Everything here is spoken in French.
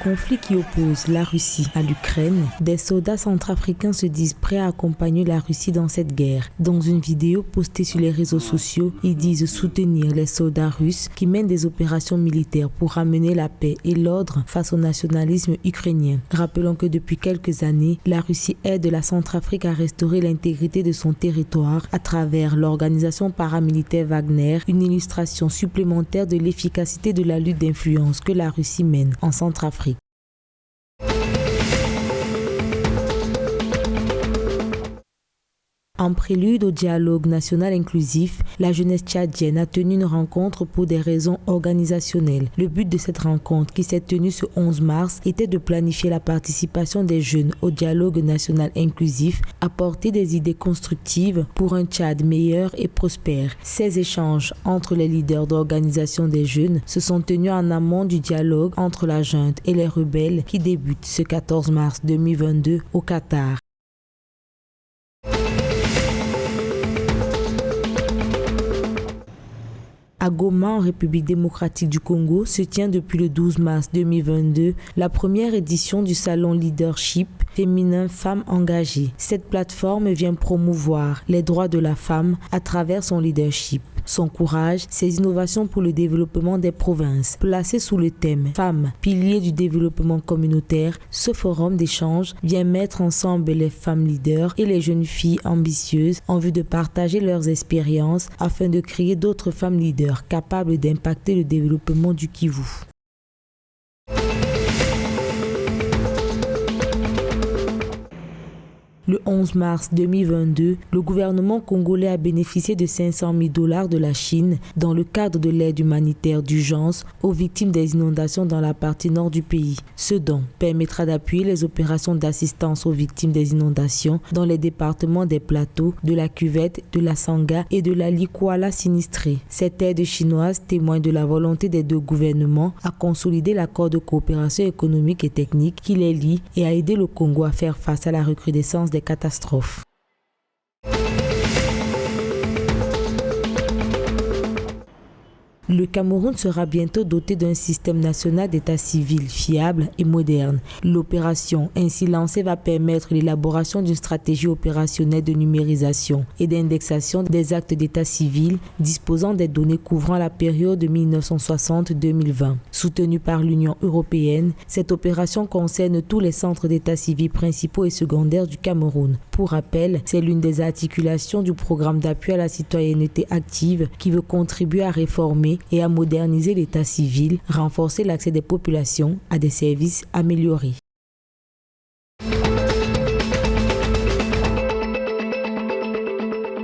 conflit qui oppose la Russie à l'Ukraine, des soldats centrafricains se disent prêts à accompagner la Russie dans cette guerre. Dans une vidéo postée sur les réseaux sociaux, ils disent soutenir les soldats russes qui mènent des opérations militaires pour ramener la paix et l'ordre face au nationalisme ukrainien. Rappelons que depuis quelques années, la Russie aide la Centrafrique à restaurer l'intégrité de son territoire à travers l'organisation paramilitaire Wagner, une illustration supplémentaire de l'efficacité de la lutte d'influence que la Russie mène en Centrafrique. En prélude au dialogue national inclusif, la jeunesse tchadienne a tenu une rencontre pour des raisons organisationnelles. Le but de cette rencontre, qui s'est tenue ce 11 mars, était de planifier la participation des jeunes au dialogue national inclusif, apporter des idées constructives pour un Tchad meilleur et prospère. Ces échanges entre les leaders d'organisation des jeunes se sont tenus en amont du dialogue entre la junte et les rebelles qui débute ce 14 mars 2022 au Qatar. À Goma, en République démocratique du Congo, se tient depuis le 12 mars 2022 la première édition du salon Leadership féminin femmes engagées. Cette plateforme vient promouvoir les droits de la femme à travers son leadership, son courage, ses innovations pour le développement des provinces. Placé sous le thème « Femmes, piliers du développement communautaire », ce forum d'échange vient mettre ensemble les femmes leaders et les jeunes filles ambitieuses en vue de partager leurs expériences afin de créer d'autres femmes leaders capables d'impacter le développement du Kivu. Le 11 mars 2022, le gouvernement congolais a bénéficié de 500 000 $ de la Chine dans le cadre de l'aide humanitaire d'urgence aux victimes des inondations dans la partie nord du pays. Ce don permettra d'appuyer les opérations d'assistance aux victimes des inondations dans les départements des Plateaux, de la Cuvette, de la Sangha et de la Likwala sinistrés. Cette aide chinoise témoigne de la volonté des deux gouvernements à consolider l'accord de coopération économique et technique qui les lie et à aider le Congo à faire face à la recrudescence des catastrophes. Le Cameroun sera bientôt doté d'un système national d'état civil fiable et moderne. L'opération ainsi lancée va permettre l'élaboration d'une stratégie opérationnelle de numérisation et d'indexation des actes d'état civil disposant des données couvrant la période de 1960-2020. Soutenue par l'Union européenne, cette opération concerne tous les centres d'état civil principaux et secondaires du Cameroun. Pour rappel, c'est l'une des articulations du programme d'appui à la citoyenneté active qui veut contribuer à réformer et à moderniser l'état civil, renforcer l'accès des populations à des services améliorés.